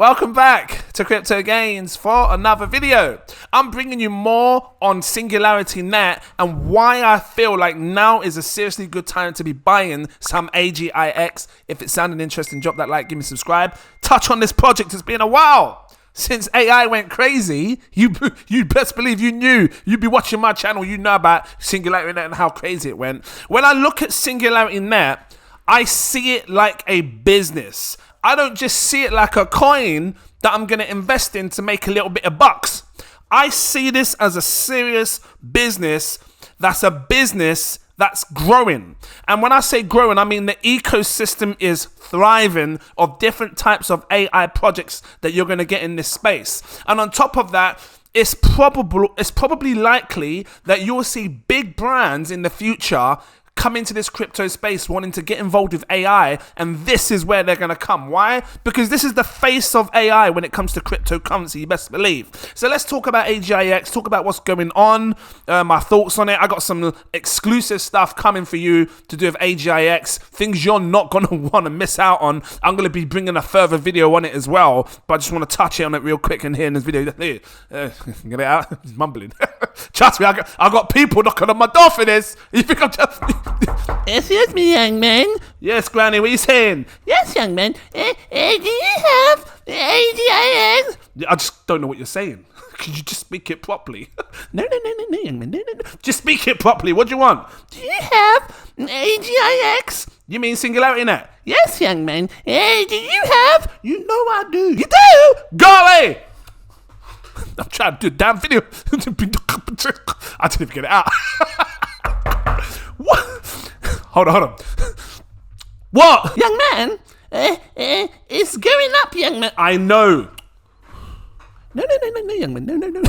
Welcome back to cryptogains for another video. I'm bringing you more on SingularityNet and why I feel like now is a seriously good time to be buying some AGIX. If it sounded interesting, drop that like, give me subscribe. Touch on this project. It's been a while since AI went crazy. You best believe you'd be watching my channel, you know about SingularityNet and how crazy it went. When I look at SingularityNet, I see it like a business. I don't just see it like a coin that I'm going to invest in to make a little bit of bucks. I see this as a serious business that's growing. And when I say growing, I mean the ecosystem is thriving of different types of AI projects that you're going to get in this space. And on top of that, it's probably likely that you'll see big brands in the future come into this crypto space wanting to get involved with AI, and this is where they're going to come. Why? Because this is the face of AI when it comes to cryptocurrency, you best believe. So let's talk about AGIX, talk about what's going on, my thoughts on it. I got some exclusive stuff coming for you to do with AGIX, things you're not going to want to miss out on. I'm going to be bringing a further video on it as well, but I just want to touch it on it real quick in here in this video. Get it out? He's mumbling. Trust me, I got people knocking on my door for this. You think I'm just... Excuse me, young man. Yes, Granny, what are you saying? Yes, young man. Do you have AGIX? I just don't know what you're saying. Could you just speak it properly? No, young man. No. Just speak it properly. What do you want? Do you have AGIX? You mean SingularityNet? Yes, young man. Do you have? You know I do. You do? Go away! I'm trying to do a damn video. I didn't even get it out. What? Hold on. What? Young man, it's going up, young man. I know. No, young man. No.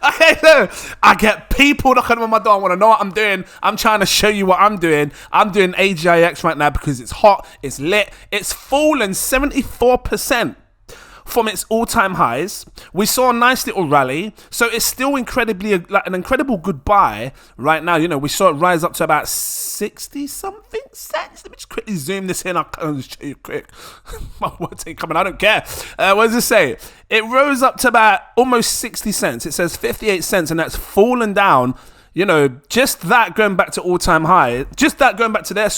Okay, so I get people knocking on my door. I want to know what I'm doing. I'm trying to show you what I'm doing. I'm doing AGIX right now because it's hot, it's lit. It's fallen 74% from its all-time highs. We saw a nice little rally, so it's still incredibly like an incredible good buy right now. You know, we saw it rise up to about 60 something cents. Let me just quickly zoom this in. I'll just show you quick. My words ain't coming. I don't care. What does it say? It rose up to about almost 60 cents. It says 58 cents, and that's fallen down. You know, just that going back to all-time high, just that going back to there,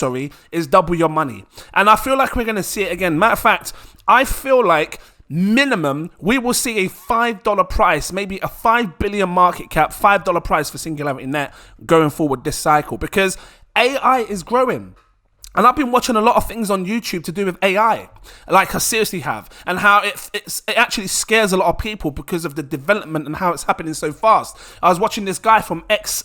is double your money. And I feel like we're going to see it again. Matter of fact, I feel like minimum, we will see a $5 price, maybe a 5 billion market cap, $5 price for SingularityNet going forward this cycle, because AI is growing. And I've been watching a lot of things on YouTube to do with AI, like I seriously have, and how it actually scares a lot of people because of the development and how it's happening so fast. I was watching this guy from ex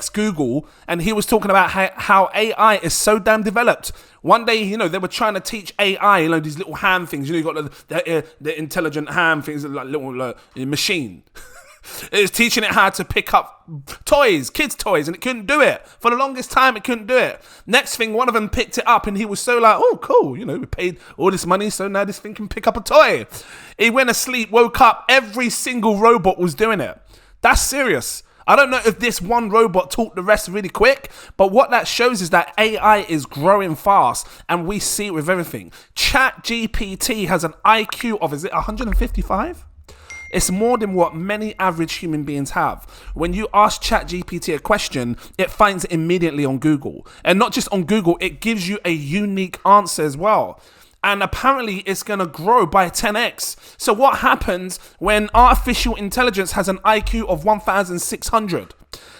Google, and he was talking about how AI is so damn developed. One day, you know, they were trying to teach AI, you know, these little hand things. You know, you got the intelligent hand things, like little machine. It was teaching it how to pick up toys, kids' toys, and it couldn't do it. For the longest time, it couldn't do it. Next thing, one of them picked it up, and he was so like, oh, cool, you know, we paid all this money, so now this thing can pick up a toy. He went asleep, woke up, every single robot was doing it. That's serious. I don't know if this one robot taught the rest really quick, but what that shows is that AI is growing fast, and we see it with everything. ChatGPT has an IQ of, is it 155? It's more than what many average human beings have. When you ask ChatGPT a question, it finds it immediately on Google. And not just on Google, it gives you a unique answer as well. And apparently it's going to grow by 10x. So what happens when artificial intelligence has an IQ of 1,600?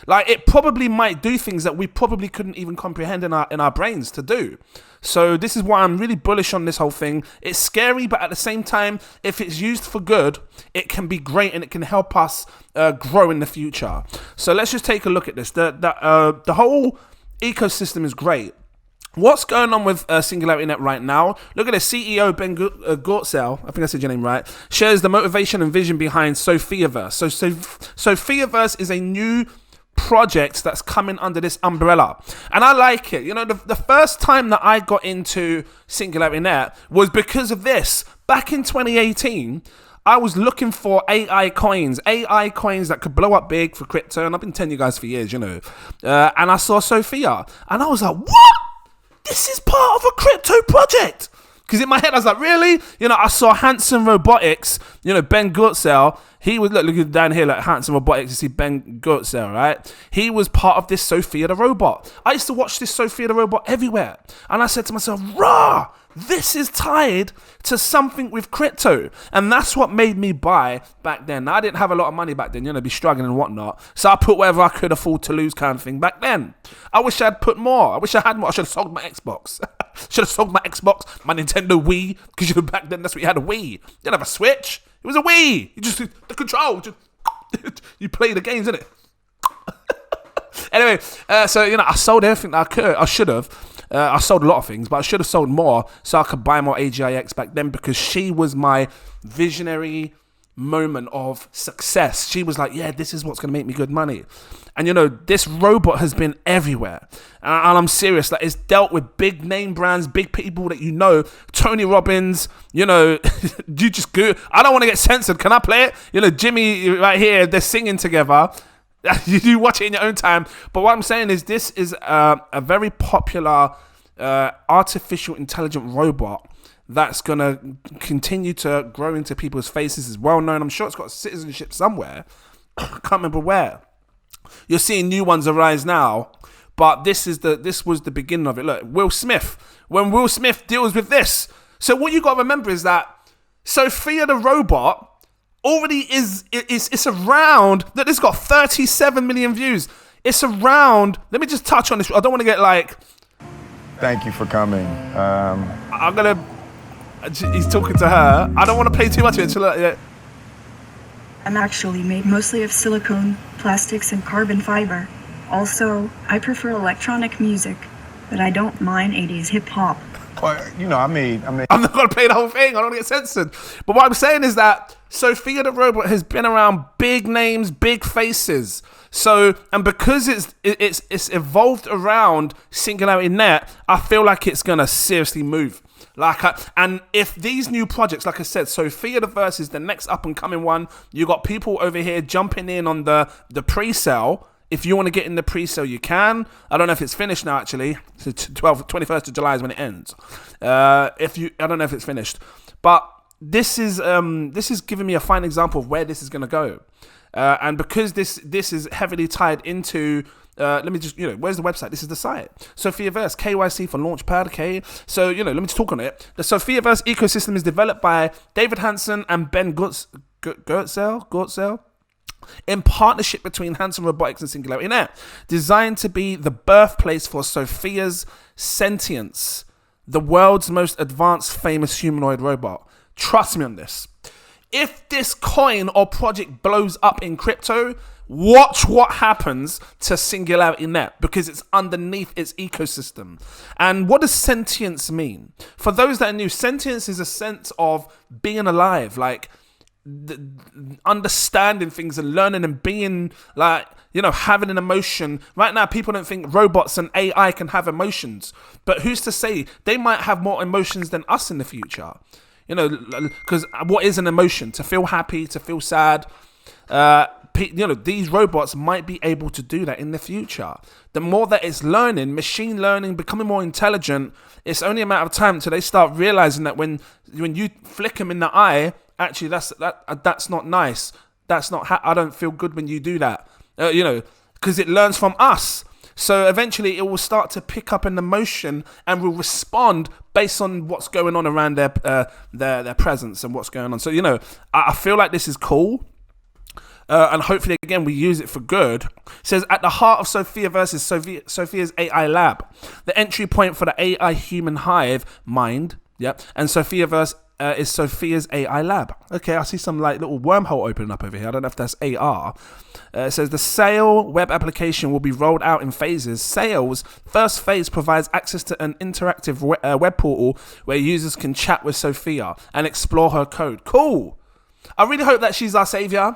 Like, it probably might do things that we probably couldn't even comprehend in our brains to do. So this is why I'm really bullish on this whole thing. It's scary, but at the same time, if it's used for good, it can be great and it can help us grow in the future. So let's just take a look at this. The whole ecosystem is great. What's going on with SingularityNet right now? Look at the CEO, Ben Gortzel, I think I said your name right, shares the motivation and vision behind Sophiaverse. So Sophiaverse is a new project that's coming under this umbrella, and I like it. You know, the first time that I got into SingularityNet was because of this. Back in 2018, I was looking for AI coins that could blow up big for crypto, and I've been telling you guys for years, you know, and I saw Sophia, and I was like, what? This is part of a crypto project. Because in my head, I was like, really? You know, I saw Hanson Robotics, you know, Ben Gutzel. He was, look down here, like Hanson Robotics, you see Ben Gutzel, right? He was part of this Sophia the Robot. I used to watch this Sophia the Robot everywhere. And I said to myself, rah, this is tied to something with crypto. And that's what made me buy back then. Now, I didn't have a lot of money back then, you know, be struggling and whatnot. So I put whatever I could afford to lose kind of thing back then. I wish I'd put more. I wish I had more. I should have sold my Xbox. Should have sold my Xbox, my Nintendo Wii, because you know, back then that's what you had, a Wii. You didn't have a Switch. It was a Wii. You just, the control, just, you play the games, innit? Anyway, so, you know, I sold everything that I could. I should have. I sold a lot of things, but I should have sold more so I could buy more AGIX back then, because she was my visionary moment of success. She was like, yeah, this is what's going to make me good money. And, you know, this robot has been everywhere. And I'm serious. Like, it's dealt with big name brands, big people that you know. Tony Robbins, you know, you just go. I don't want to get censored. Can I play it? You know, Jimmy right here, they're singing together. You watch it in your own time. But what I'm saying is this is a very popular artificial intelligent robot that's going to continue to grow into people's faces. It's well known. I'm sure it's got citizenship somewhere. I can't remember where. You're seeing new ones arise now, but this was the beginning of it. Look, Will Smith. When Will Smith deals with this. So what you got to remember is that Sophia the robot already it's around, that it's got 37 million views. It's around, let me just touch on this. I don't want to get like... Thank you for coming. I'm going to... He's talking to her. I don't want to play too much of it. I'm actually made mostly of silicone, plastics, and carbon fiber. Also, I prefer electronic music, but I don't mind 80s hip-hop. Well, you know, I mean... I'm not going to play the whole thing. I don't want to get censored. But what I'm saying is that Sophia the robot has been around big names, big faces. So, and because it's evolved around SingularityNet, I feel like it's going to seriously move. And if these new projects, like I said, Sophia the Verse is the next up and coming one. You got people over here jumping in on the pre-sale. If you want to get in the pre-sale, you can. I don't know if it's finished now, actually. So 21st of July is when it ends. I don't know if it's finished, but this is giving me a fine example of where this is going to go. And because this is heavily tied into, let me just, you know, where's the website? This is the site. Sophiaverse, KYC for Launchpad, okay? So, you know, let me just talk on it. The Sophiaverse ecosystem is developed by David Hanson and Ben Gutzel, in partnership between Hanson Robotics and SingularityNet, designed to be the birthplace for Sophia's Sentience, the world's most advanced famous humanoid robot. Trust me on this. If this coin or project blows up in crypto, watch what happens to SingularityNet, because it's underneath its ecosystem. And what does sentience mean? For those that are new, sentience is a sense of being alive, like understanding things and learning and being, like, you know, having an emotion. Right now, people don't think robots and AI can have emotions, but who's to say they might have more emotions than us in the future? You know, because what is an emotion? To feel happy, to feel sad. You know, these robots might be able to do that in the future. The more that it's learning, machine learning, becoming more intelligent, it's only a matter of time until they start realizing that when you flick them in the eye, actually that's not nice. That's not. I don't feel good when you do that. You know, because it learns from us. So eventually it will start to pick up an emotion and will respond based on what's going on around their presence and what's going on. So, you know, I feel like this is cool. And hopefully, again, we use it for good. It says, at the heart of Sophia versus Sophia's AI lab, the entry point for the AI human hive mind. Yep. And Sophiaverse is Sophia's AI lab. Okay, I see some like little wormhole opening up over here. I don't know if that's AR. It says the Sail web application will be rolled out in phases. Sail's first phase provides access to an interactive web portal where users can chat with Sophia and explore her code. Cool. I really hope that she's our savior.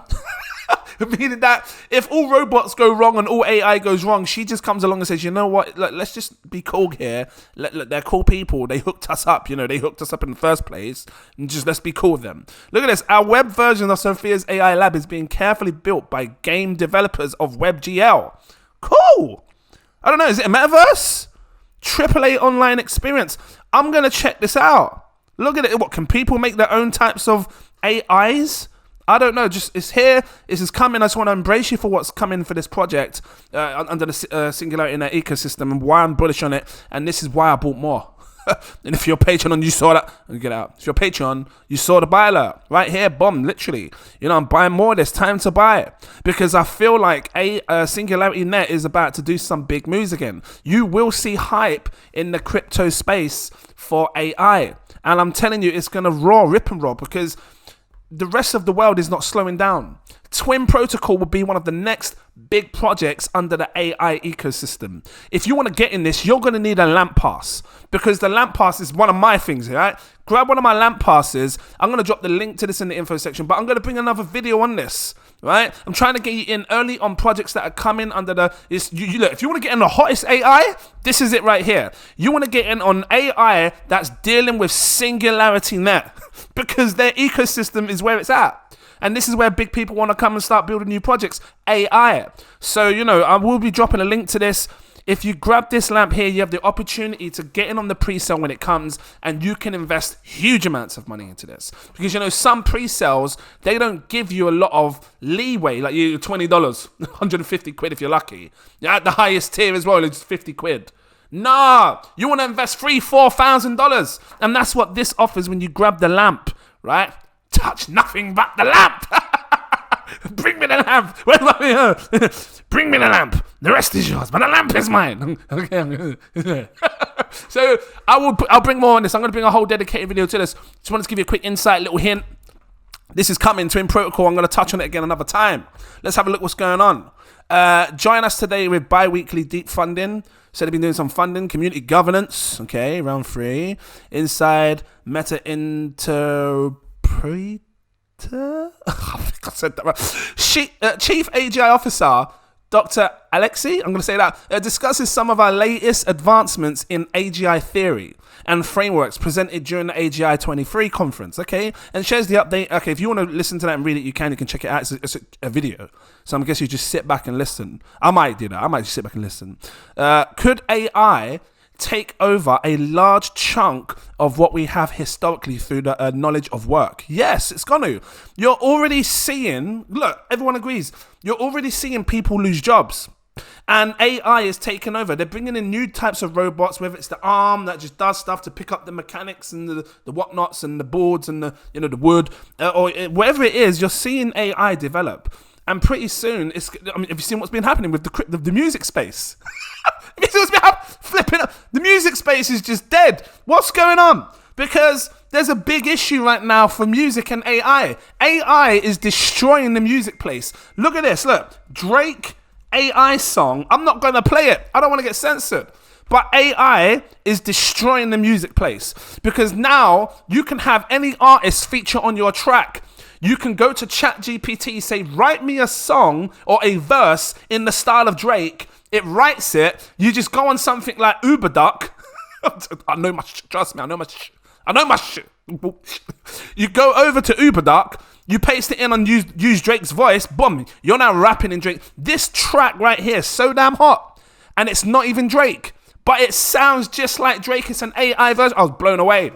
Meaning that if all robots go wrong and all AI goes wrong, she just comes along and says, you know what, let's just be cool here. They're cool people. They hooked us up. You know, they hooked us up in the first place. And just let's be cool with them. Look at this. Our web version of Sophia's AI lab is being carefully built by game developers of WebGL. Cool. I don't know. Is it a metaverse? AAA online experience. I'm going to check this out. Look at it. What, can people make their own types of AIs? I don't know. Just it's here. This is coming. I just want to embrace you for what's coming for this project under the SingularityNet ecosystem and why I'm bullish on it. And this is why I bought more. And if you're Patreon, you saw that. Get out. If you're Patreon, you saw the buy alert right here. Boom, literally. You know, I'm buying more. There's time to buy it because I feel like SingularityNet is about to do some big moves again. You will see hype in the crypto space for AI, and I'm telling you, it's gonna rip and roll because the rest of the world is not slowing down. Twin Protocol will be one of the next big projects under the AI ecosystem. If you want to get in this, you're going to need a lamp pass because the lamp pass is one of my things, right? Grab one of my lamp passes. I'm going to drop the link to this in the info section, but I'm going to bring another video on this, right? I'm trying to get you in early on projects that are coming under the... Look, if you want to get in the hottest AI, this is it right here. You want to get in on AI that's dealing with SingularityNet because their ecosystem is where it's at. And this is where big people want to come and start building new projects, AI. So, you know, I will be dropping a link to this. If you grab this lamp here, you have the opportunity to get in on the pre-sale when it comes, and you can invest huge amounts of money into this. Because, you know, some pre-sales, they don't give you a lot of leeway, like you $20, 150 quid if you're lucky. You're at the highest tier as well, it's 50 quid. Nah, you want to invest $3,000, $4,000. And that's what this offers when you grab the lamp, right? Touch nothing but the lamp. Bring me the lamp. Where's my Bring me the lamp. The rest is yours, but the lamp is mine. Okay. So I'll bring more on this. I'm going to bring a whole dedicated video to this. Just wanted to give you a quick insight, little hint. This is coming, Twin Protocol. I'm going to touch on it again another time. Let's have a look what's going on. Join us today with bi-weekly deep funding. So they've been doing some funding, community governance. Okay, round 3. Inside Meta Interpreter. I think I said that right. Chief AGI Officer Dr. Alexei, I'm going to say that, discusses some of our latest advancements in AGI theory and frameworks presented during the AGI 23 conference, okay? And shares the update. Okay, if you want to listen to that and read it, you can check it out. It's a video. So I guess you just sit back and listen. I might do that. I might just sit back and listen. Could AI take over a large chunk of what we have historically through the knowledge of work? Yes, it's going to. You're already seeing, look, everyone agrees, you're already seeing people lose jobs. And AI is taking over. They're bringing in new types of robots, whether it's the arm that just does stuff to pick up the mechanics and the whatnots and the boards and the the wood, or whatever it is. You're seeing AI develop, and pretty soon, have you seen what's been happening with the music space? Have you seen what's been flipping up? The music space is just dead. What's going on? Because there's a big issue right now for music and AI. AI is destroying the music place. Look at this. Look, Drake AI song. I'm not going to play it. I don't want to get censored. But AI is destroying the music place because now you can have any artist feature on your track. You can go to ChatGPT, say, write me a song or a verse in the style of Drake. It writes it. You just go on something like UberDuck. I know my shit. Trust me, I know my shit. You go over to UberDuck. You paste it in and use Drake's voice. Boom. You're now rapping in Drake. This track right here is so damn hot. And it's not even Drake. But it sounds just like Drake. It's an AI version. I was blown away.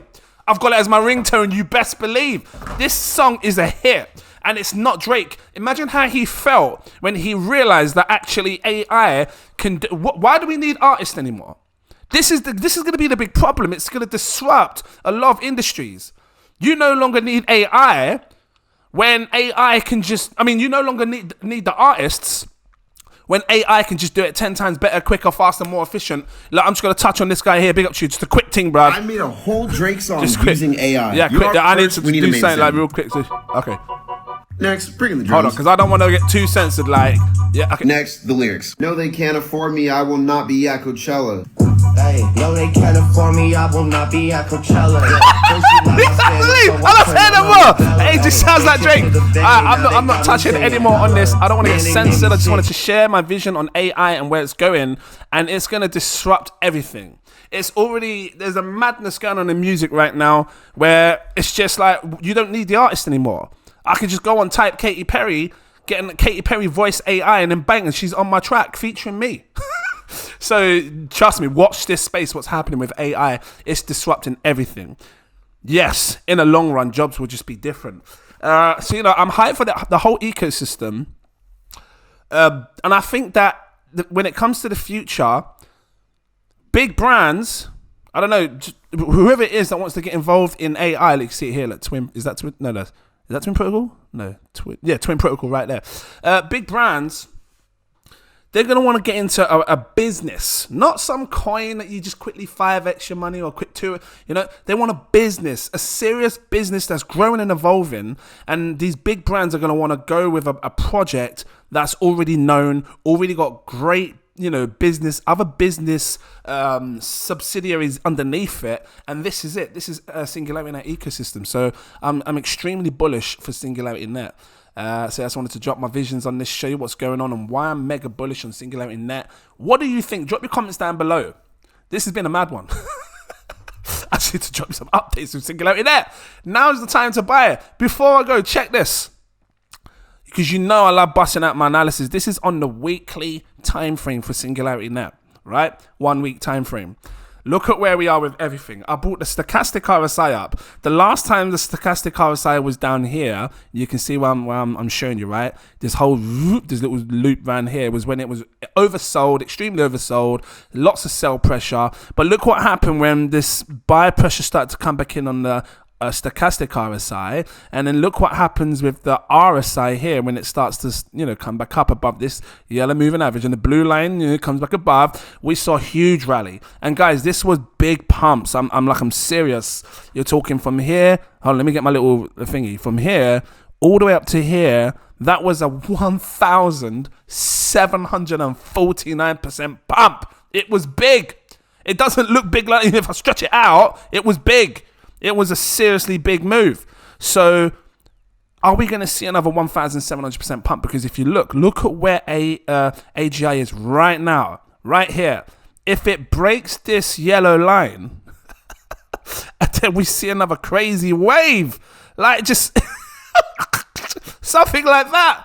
I've got it as my ringtone. You best believe. This song is a hit. And it's not Drake. Imagine how he felt when he realized that actually AI can do... Why do we need artists anymore? This is going to be the big problem. It's going to disrupt a lot of industries. You no longer need AI when AI can just... you no longer need the artists when AI can just do it 10 times better, quicker, faster, more efficient. Like, I'm just going to touch on this guy here. Big up to you. Just a quick thing, bro. I made a whole Drake song using AI. Yeah, quick. I need to do something like real quick. Okay. Next, bring in the drums. Hold on, because I don't want to get too censored. Like, yeah. Okay. Next, the lyrics. No, they can't afford me. I will not be at Coachella. Hey, no, they can't afford me. I will not be at Coachella. I'm not saying no more. Hey, it just sounds like Drake. I'm not touching any more on this. I don't want to get censored. I just wanted to share my vision on AI and where it's going, and it's going to disrupt everything. There's a madness going on in music right now where it's just like you don't need the artist anymore. I could just go and type Katy Perry, get a Katy Perry voice AI, and then bang, and she's on my track featuring me. So trust me, watch this space. What's happening with AI? It's disrupting everything. yes, in the long run, jobs will just be different. So, you know, I'm hyped for the whole ecosystem. And I think that when it comes to the future, big brands, I don't know, whoever it is that wants to get involved in AI, like you see it here, like Twin, is that Twin? No, is that Twin Protocol? No, Twin Protocol right there. Big brands, they're going to want to get into a business, not some coin that you just quickly 5x your money or quick to, you know, they want a business, a serious business that's growing and evolving. And these big brands are going to want to go with a project that's already known, already got great, you know, other business subsidiaries underneath it. And this is it. This is a SingularityNet ecosystem. So I'm extremely bullish for SingularityNet. So I just wanted to drop my visions on this, show you what's going on and why I'm mega bullish on SingularityNet. What do you think? Drop your comments down below. This has been a mad one. I just need to drop some updates with SingularityNet. Now's the time to buy it. Before I go, check this. Because you know I love busting out my analysis. This is on the weekly time frame for SingularityNet, right? 1 week time frame. Look at where we are with everything. I brought the stochastic RSI up. The last time the stochastic RSI was down here, you can see where I'm showing you, right? This little loop around here was when it was oversold, extremely oversold, lots of sell pressure. But look what happened when this buy pressure started to come back in on the stochastic RSI, and then look what happens with the RSI here when it starts to, you know, come back up above this yellow moving average, and the blue line, you know, comes back above. We saw a huge rally, and guys, this was big pumps. I'm serious. You're talking from here. Hold on, let me get my little thingy. From here all the way up to here, that was a 1,749% pump. It was big. It doesn't look big like if I stretch it out. It was big. It was a seriously big move. So are we going to see another 1,700% pump? Because if you look at where AGI is right now, right here. If it breaks this yellow line, and then we see another crazy wave, like just something like that.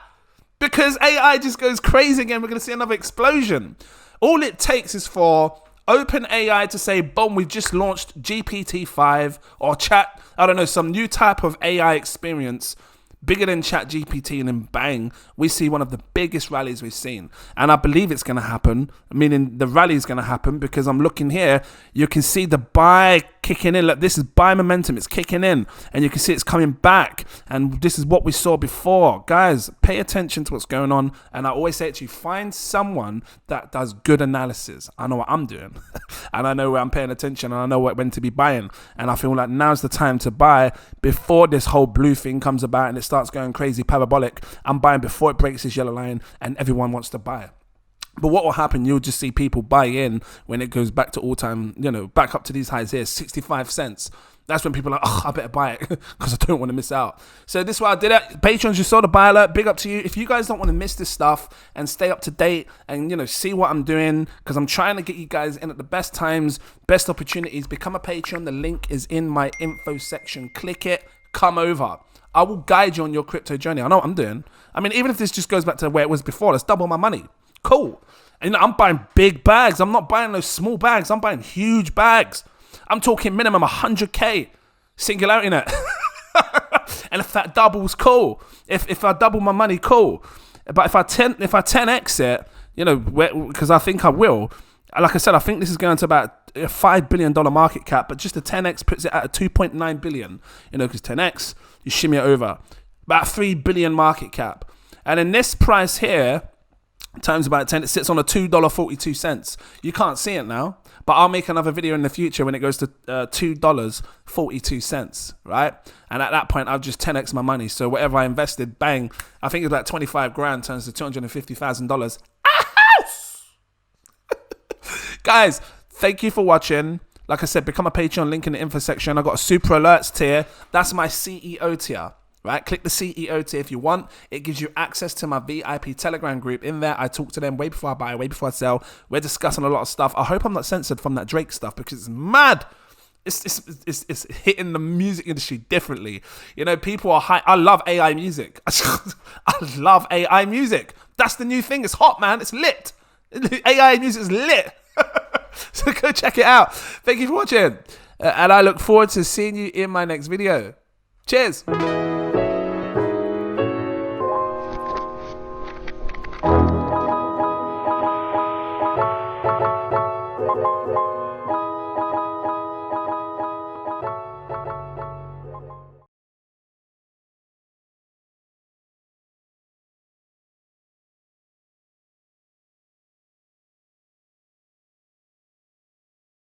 Because AI just goes crazy again, we're going to see another explosion. All it takes is for OpenAI to say, boom, we've just launched GPT-5 or chat, I don't know, some new type of AI experience bigger than ChatGPT, and then bang, we see one of the biggest rallies we've seen. And I believe it's going to happen, meaning the rally is going to happen, because I'm looking here, you can see the buy kicking in. Look, this is buy momentum, it's kicking in, and you can see it's coming back, and this is what we saw before. Guys, pay attention to what's going on, and I always say it to you, find someone that does good analysis. I know what I'm doing, and I know where I'm paying attention, and I know when to be buying, and I feel like now's the time to buy before this whole blue thing comes about and it starts going crazy, parabolic. I'm buying before it breaks this yellow line, and everyone wants to buy. But what will happen, you'll just see people buy in when it goes back to all time, you know, back up to these highs here, 65 cents. That's when people are like, oh, I better buy it because I don't want to miss out. So this is why I did it. Patrons, you saw the buy alert. Big up to you. If you guys don't want to miss this stuff and stay up to date and, you know, see what I'm doing, because I'm trying to get you guys in at the best times, best opportunities, become a Patreon. The link is in my info section. Click it. Come over. I will guide you on your crypto journey. I know what I'm doing. I mean, even if this just goes back to where it was before, let's double my money. Cool. And, you know, I'm buying big bags. I'm not buying those small bags. I'm buying huge bags. I'm talking minimum 100K SingularityNet. And if that doubles, cool. If I double my money, cool. But if I 10x it, you know, because I think I will. Like I said, I think this is going to about a $5 billion market cap, but just a 10x puts it at a 2.9 billion, you know, because 10x, you shimmy it over. About 3 billion market cap. And in this price here, times about 10, it sits on a $2.42. You can't see it now, but I'll make another video in the future when it goes to $2.42, right? And at that point, I'll just 10x my money. So whatever I invested, bang, I think it's about 25 grand turns to $250,000. Guys, thank you for watching. Like I said, become a Patreon, link in the info section. I got a super alerts tier. That's my CEO tier, right? Click the CEO tier if you want. It gives you access to my VIP Telegram group. In there, I talk to them way before I buy, way before I sell. We're discussing a lot of stuff. I hope I'm not censored from that Drake stuff, because it's mad. It's hitting the music industry differently. You know, people are high. I love AI music. I love AI music. That's the new thing. It's hot, man. It's lit. AI music is lit. So go check it out. Thank you for watching. And I look forward to seeing you in my next video. Cheers.